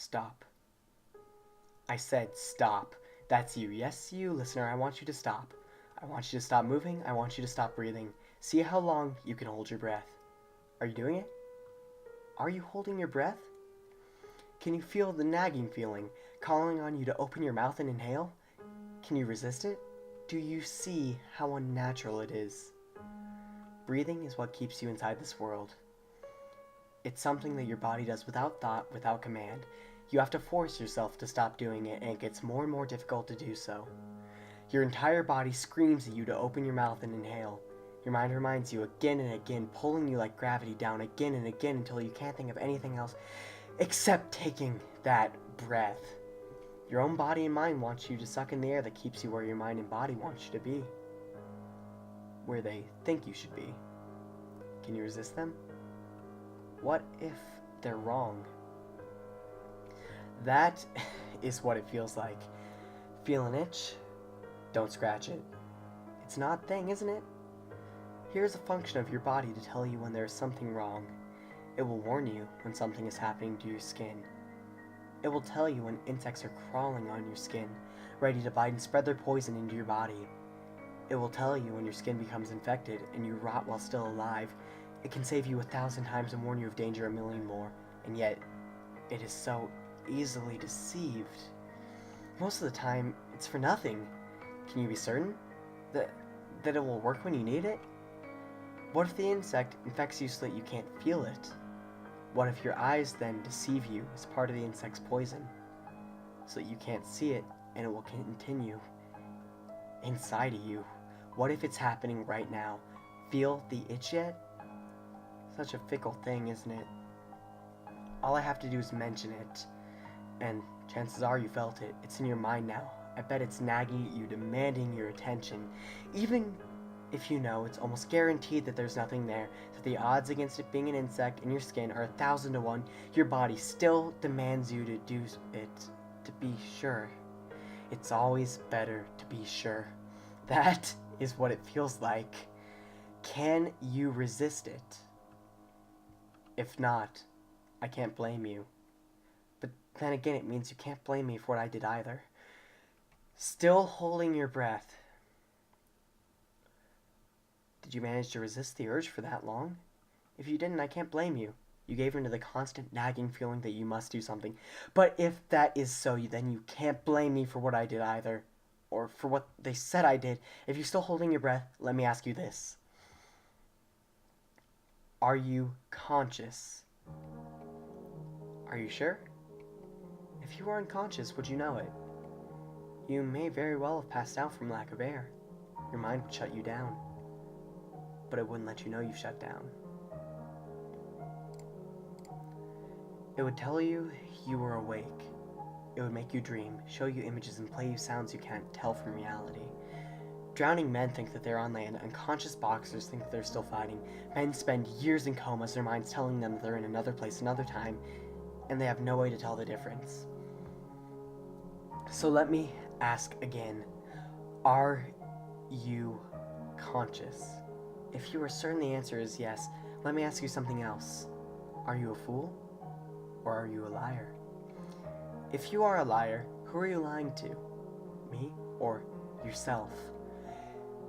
Stop. I said stop. That's you. Yes, you, listener. I want you to stop. I want you to stop moving. I want you to stop breathing. See how long you can hold your breath. Are you doing it? Are you holding your breath? Can you feel the nagging feeling calling on you to open your mouth and inhale? Can you resist it? Do you see how unnatural it is? Breathing is what keeps you inside this world. It's something that your body does without thought, without command. You have to force yourself to stop doing it, and it gets more and more difficult to do so. Your entire body screams at you to open your mouth and inhale. Your mind reminds you again and again, pulling you like gravity down again and again until you can't think of anything else except taking that breath. Your own body and mind wants you to suck in the air that keeps you where your mind and body want you to be. Where they think you should be. Can you resist them? What if they're wrong? That is what it feels like. Feel an itch? Don't scratch it. It's an odd thing, isn't it? Here's a function of your body to tell you when there is something wrong. It will warn you when something is happening to your skin. It will tell you when insects are crawling on your skin, ready to bite and spread their poison into your body. It will tell you when your skin becomes infected and you rot while still alive. It can save you 1,000 times and warn you of danger 1,000,000 more, and yet it is so easily deceived. Most of the time, it's for nothing. Can you be certain that it will work when you need it? What if the insect infects you so that you can't feel it? What if your eyes then deceive you as part of the insect's poison, so that you can't see it and it will continue inside of you? What if it's happening right now? Feel the itch yet? Such a fickle thing, isn't it? All I have to do is mention it, and chances are you felt it. It's in your mind now. I bet it's nagging at you, demanding your attention. Even if you know it's almost guaranteed that there's nothing there, that the odds against it being an insect in your skin are 1,000 to 1, your body still demands you to do it, to be sure. It's always better to be sure. That is what it feels like. Can you resist it? If not, I can't blame you. But then again, it means you can't blame me for what I did either. Still holding your breath. Did you manage to resist the urge for that long? If you didn't, I can't blame you. You gave in to the constant nagging feeling that you must do something. But if that is so, then you can't blame me for what I did either. Or for what they said I did. If you're still holding your breath, let me ask you this. Are you conscious? Are you sure? If you were unconscious, would you know it? You may very well have passed out from lack of air. Your mind would shut you down. But it wouldn't let you know you shut down. It would tell you you were awake. It would make you dream, show you images, and play you sounds you can't tell from reality. Drowning men think that they're on land. Unconscious boxers think that they're still fighting. Men spend years in comas, their minds telling them that they're in another place, another time, and they have no way to tell the difference. So let me ask again. Are you conscious? If you are certain the answer is yes, let me ask you something else. Are you a fool? Or are you a liar? If you are a liar, who are you lying to? Me or yourself?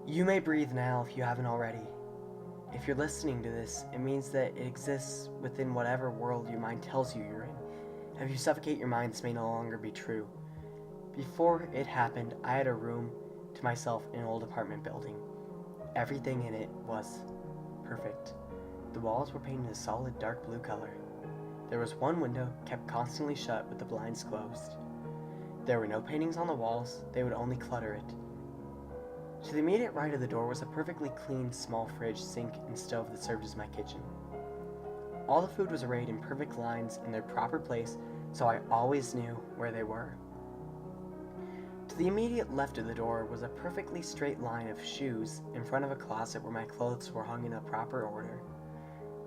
You may breathe now if you haven't already. If you're listening to this, it means that it exists within whatever world your mind tells you you're in. If you suffocate your mind, this may no longer be true. Before it happened, I had a room to myself in an old apartment building. Everything in it was perfect. The walls were painted a solid dark blue color. There was one window kept constantly shut with the blinds closed. There were no paintings on the walls, they would only clutter it. To the immediate right of the door was a perfectly clean small fridge, sink, and stove that served as my kitchen. All the food was arrayed in perfect lines in their proper place, so I always knew where they were. To the immediate left of the door was a perfectly straight line of shoes in front of a closet where my clothes were hung in a proper order.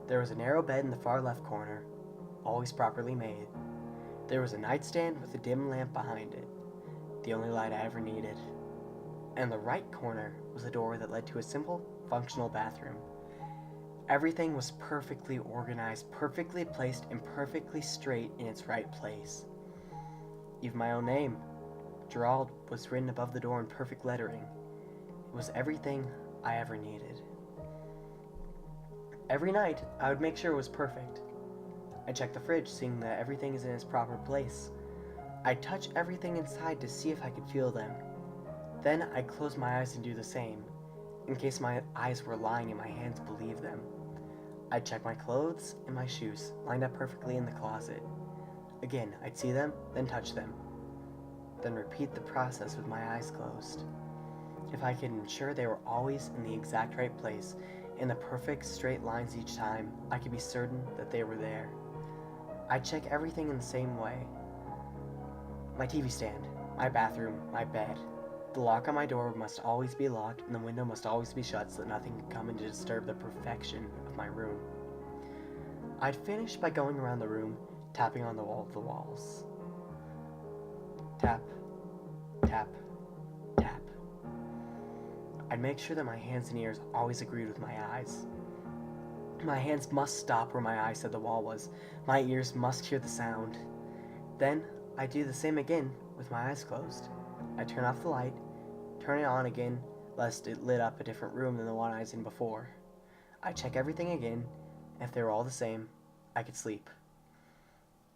There was a narrow bed in the far left corner, always properly made. There was a nightstand with a dim lamp behind it, the only light I ever needed. And the right corner was a door that led to a simple, functional bathroom. Everything was perfectly organized, perfectly placed, and perfectly straight in its right place. Even my own name, Gerald, was written above the door in perfect lettering. It was everything I ever needed. Every night, I would make sure it was perfect. I'd check the fridge, seeing that everything is in its proper place. I'd touch everything inside to see if I could feel them. Then I'd close my eyes and do the same, in case my eyes were lying and my hands believed them. I'd check my clothes and my shoes, lined up perfectly in the closet. Again, I'd see them, then touch them. Then repeat the process with my eyes closed. If I could ensure they were always in the exact right place, in the perfect straight lines each time, I could be certain that they were there. I'd check everything in the same way. My TV stand, my bathroom, my bed. The lock on my door must always be locked, and the window must always be shut so that nothing could come in to disturb the perfection of my room. I'd finish by going around the room, tapping on the walls. Tap, tap, tap. I'd make sure that my hands and ears always agreed with my eyes. My hands must stop where my eyes said the wall was. My ears must hear the sound. Then I'd do the same again with my eyes closed. I'd turn off the light, turn it on again, lest it lit up a different room than the one I was in before. I'd check everything again, and if they were all the same, I could sleep.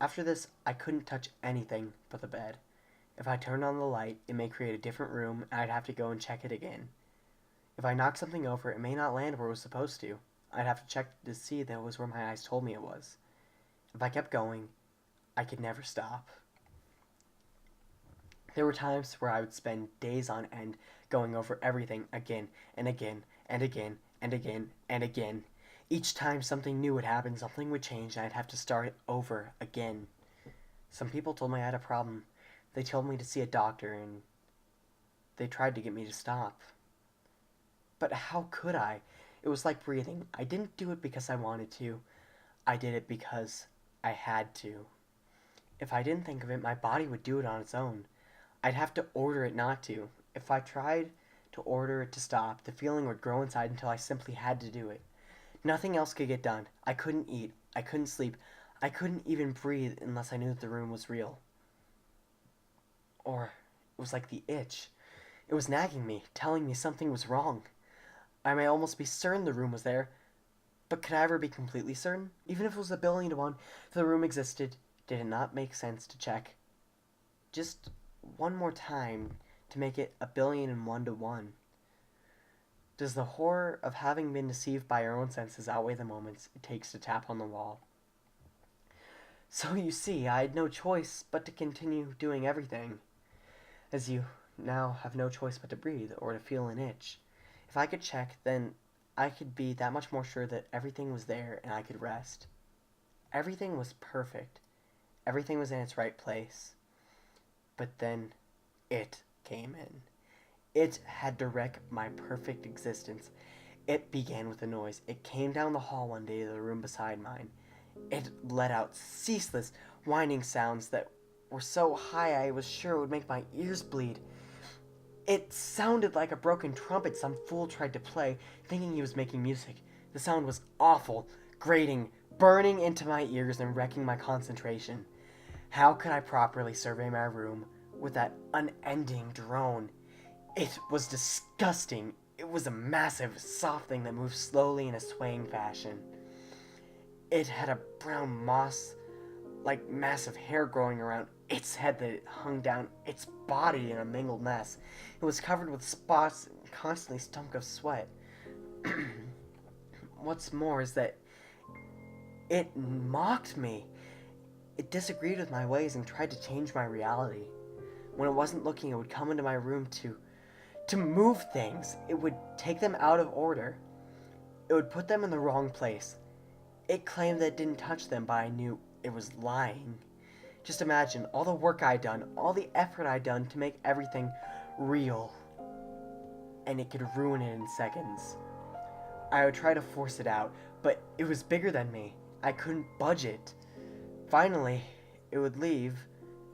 After this, I couldn't touch anything but the bed. If I turned on the light, it may create a different room, and I'd have to go and check it again. If I knocked something over, it may not land where it was supposed to. I'd have to check to see that it was where my eyes told me it was. If I kept going, I could never stop. There were times where I would spend days on end going over everything again and again and again and again and again. Each time something new would happen, something would change, and I'd have to start it over again. Some people told me I had a problem. They told me to see a doctor, and they tried to get me to stop. But how could I? It was like breathing. I didn't do it because I wanted to. I did it because I had to. If I didn't think of it, my body would do it on its own. I'd have to order it not to. If I tried to order it to stop, the feeling would grow inside until I simply had to do it. Nothing else could get done. I couldn't eat. I couldn't sleep. I couldn't even breathe unless I knew that the room was real. Or it was like the itch. It was nagging me, telling me something was wrong. I may almost be certain the room was there, but could I ever be completely certain? Even if it was 1,000,000,000 to 1, if the room existed, did it not make sense to check just one more time to make it 1,000,001 to 1? Does the horror of having been deceived by our own senses outweigh the moments it takes to tap on the wall? So you see, I had no choice but to continue doing everything, as you now have no choice but to breathe or to feel an itch. If I could check, then I could be that much more sure that everything was there and I could rest. Everything was perfect. Everything was in its right place. But then it came in. It had to wreck my perfect existence. It began with a noise. It came down the hall one day to the room beside mine. It let out ceaseless whining sounds that were so high I was sure it would make my ears bleed. It sounded like a broken trumpet some fool tried to play, thinking he was making music. The sound was awful, grating, burning into my ears and wrecking my concentration. How could I properly survey my room with that unending drone? It was disgusting. It was a massive, soft thing that moved slowly in a swaying fashion. It had a brown moss-like mass of hair growing around its head that hung down its body in a mingled mess. It was covered with spots and constantly stunk of sweat. What's more is that it mocked me. It disagreed with my ways and tried to change my reality. When it wasn't looking, it would come into my room to move things. It would take them out of order. It would put them in the wrong place. It claimed that it didn't touch them, but I knew it was lying. Just imagine all the work I'd done, all the effort I'd done to make everything real. And it could ruin it in seconds. I would try to force it out, but it was bigger than me. I couldn't budge it. Finally, it would leave,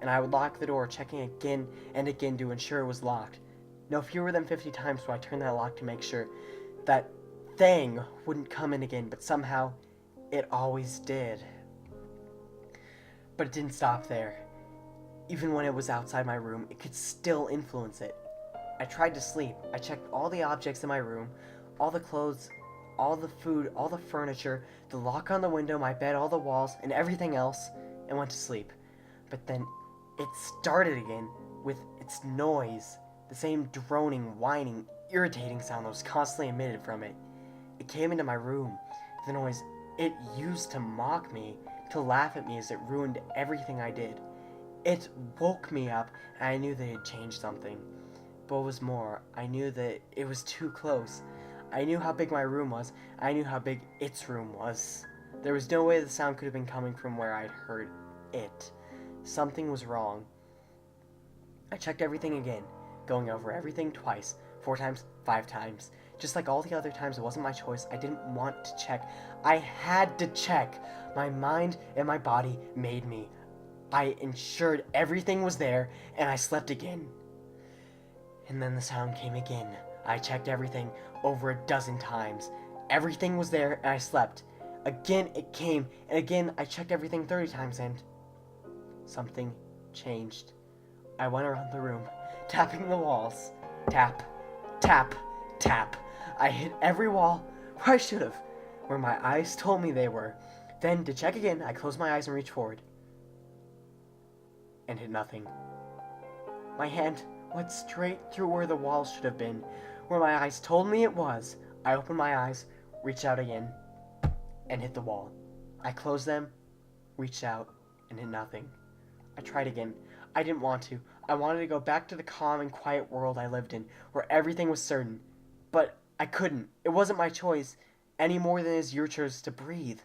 and I would lock the door, checking again and again to ensure it was locked. No fewer than 50 times would I turn that lock to make sure that thing wouldn't come in again, but somehow it always did. But it didn't stop there. Even when it was outside my room, it could still influence it. I tried to sleep. I checked all the objects in my room, all the clothes, all the food, all the furniture, the lock on the window, my bed, all the walls, and everything else, and went to sleep. But then it started again with its noise, the same droning, whining, irritating sound that was constantly emitted from it. It came into my room. The noise, it used to mock me, to laugh at me as it ruined everything I did. It woke me up, and I knew that it had changed something. But what was more, I knew that it was too close. I knew how big my room was. I knew how big its room was. There was no way the sound could have been coming from where I'd heard it. Something was wrong. I checked everything again, going over everything twice, 4 times, 5 times. Just like all the other times, it wasn't my choice. I didn't want to check. I had to check. My mind and my body made me. I ensured everything was there, and I slept again. And then the sound came again. I checked everything over a dozen times. Everything was there, and I slept. Again it came, and again I checked everything 30 times, and something changed. I went around the room, tapping the walls. Tap, tap, tap. I hit every wall where I should have, where my eyes told me they were. Then, to check again, I closed my eyes and reached forward. And hit nothing. My hand went straight through where the wall should have been, where my eyes told me it was. I opened my eyes, reached out again, and hit the wall. I closed them, reached out, and hit nothing. I tried again. I didn't want to. I wanted to go back to the calm and quiet world I lived in, where everything was certain. But I couldn't. It wasn't my choice, any more than it is your choice to breathe.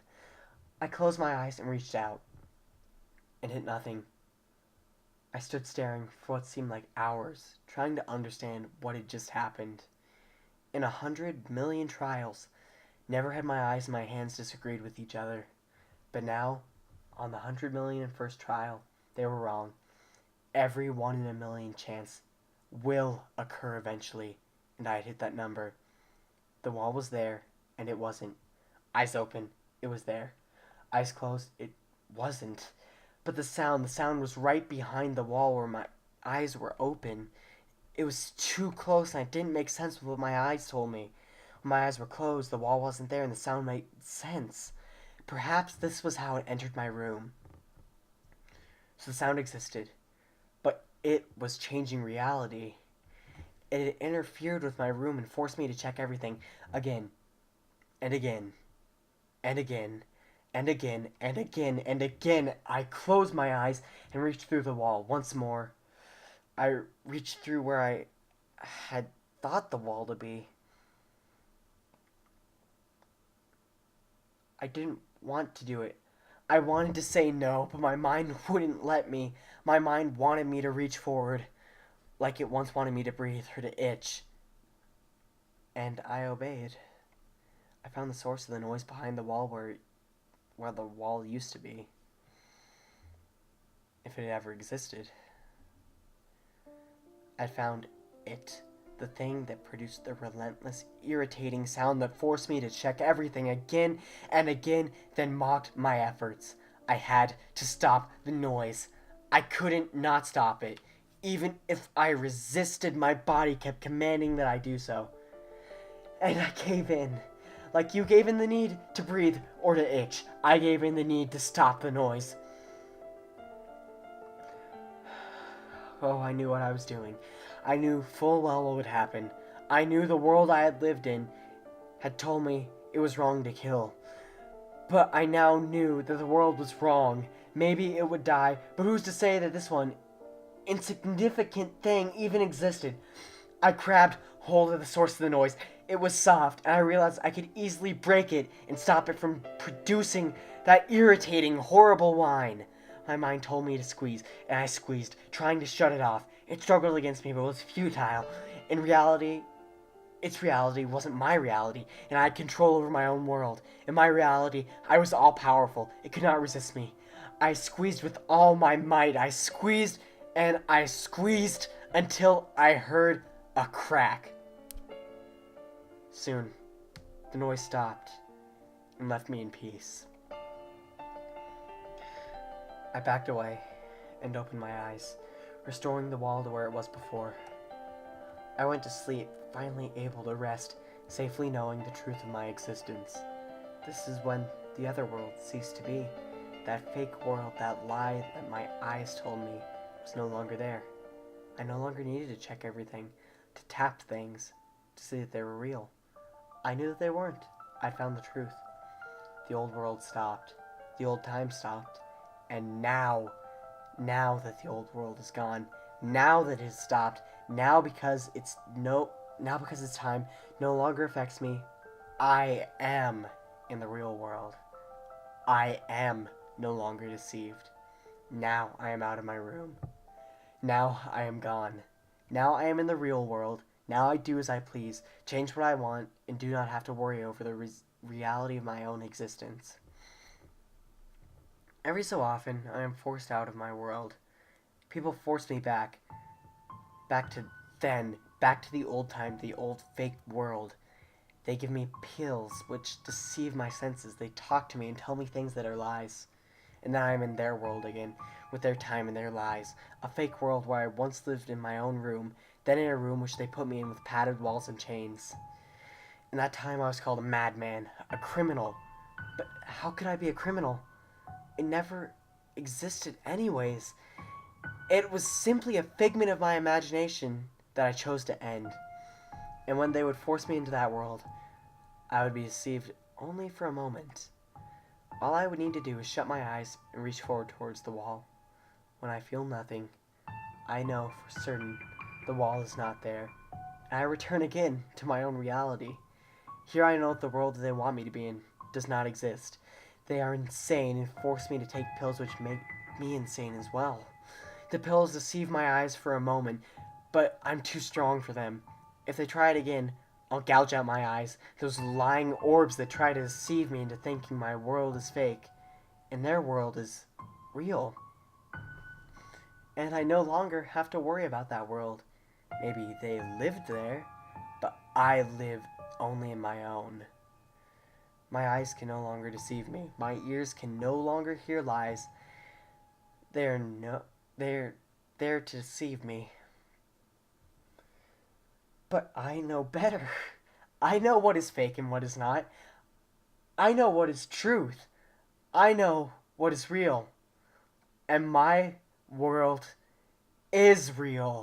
I closed my eyes and reached out, and hit nothing. I stood staring for what seemed like hours, trying to understand what had just happened. In 100 million trials, never had my eyes and my hands disagreed with each other. But now, on the 100 millionth first trial, they were wrong. Every 1 in a million chance will occur eventually, and I had hit that number. The wall was there, and it wasn't. Eyes open, it was there. Eyes closed, it wasn't. But the sound was right behind the wall where my eyes were open. It was too close, and it didn't make sense with what my eyes told me. When my eyes were closed, the wall wasn't there, and the sound made sense. Perhaps this was how it entered my room. So the sound existed, but it was changing reality. It had interfered with my room and forced me to check everything again, and again, and again, and again, and again, and again. I closed my eyes and reached through the wall once more. I reached through where I had thought the wall to be. I didn't want to do it. I wanted to say no, but my mind wouldn't let me. My mind wanted me to reach forward, like it once wanted me to breathe or to itch. And I obeyed. I found the source of the noise behind the wall where the wall used to be. If it ever existed. I found it. The thing that produced the relentless, irritating sound that forced me to check everything again and again, then mocked my efforts. I had to stop the noise. I couldn't not stop it. Even if I resisted, my body kept commanding that I do so. And I gave in. Like you gave in the need to breathe or to itch, I gave in the need to stop the noise. Oh, I knew what I was doing. I knew full well what would happen. I knew the world I had lived in had told me it was wrong to kill. But I now knew that the world was wrong. Maybe it would die, but who's to say that this one insignificant thing even existed? I grabbed hold of the source of the noise. It was soft, and I realized I could easily break it and stop it from producing that irritating, horrible whine. My mind told me to squeeze, and I squeezed, trying to shut it off. It struggled against me, but was futile. In reality, its reality wasn't my reality, and I had control over my own world. In my reality, I was all-powerful. It could not resist me. I squeezed with all my might. I squeezed, and I squeezed until I heard a crack. Soon, the noise stopped and left me in peace. I backed away and opened my eyes, restoring the wall to where it was before. I went to sleep, finally able to rest, safely knowing the truth of my existence. This is when the other world ceased to be. That fake world, that lie that my eyes told me was no longer there. I no longer needed to check everything, to tap things, to see that they were real. I knew that they weren't. I'd found the truth. The old world stopped. The old time stopped. And now that the old world is gone, now that it has stopped, now because it's time no longer affects me, I am in the real world. I am no longer deceived. Now I am out of my room. Now I am gone. Now I am in the real world. Now I do as I please, change what I want, and do not have to worry over the reality of my own existence. Every so often, I am forced out of my world. People force me back to back to the old time, the old fake world. They give me pills which deceive my senses. They talk to me and tell me things that are lies. And then I am in their world again, with their time and their lies. A fake world where I once lived in my own room, then in a room which they put me in with padded walls and chains. In that time I was called a madman, a criminal. But how could I be a criminal? It never existed anyways. It was simply a figment of my imagination that I chose to end. And when they would force me into that world, I would be deceived only for a moment. All I would need to do is shut my eyes and reach forward towards the wall. When I feel nothing, I know for certain the wall is not there, and I return again to my own reality. Here I know that the world that they want me to be in does not exist. They are insane and force me to take pills which make me insane as well. The pills deceive my eyes for a moment, but I'm too strong for them. If they try it again, I'll gouge out my eyes, those lying orbs that try to deceive me into thinking my world is fake, and their world is real. And I no longer have to worry about that world. Maybe they lived there, but I live only in my own. My eyes can no longer deceive me. My ears can no longer hear lies. They're there to deceive me. But I know better. I know what is fake and what is not. I know what is truth. I know what is real. And my world is real.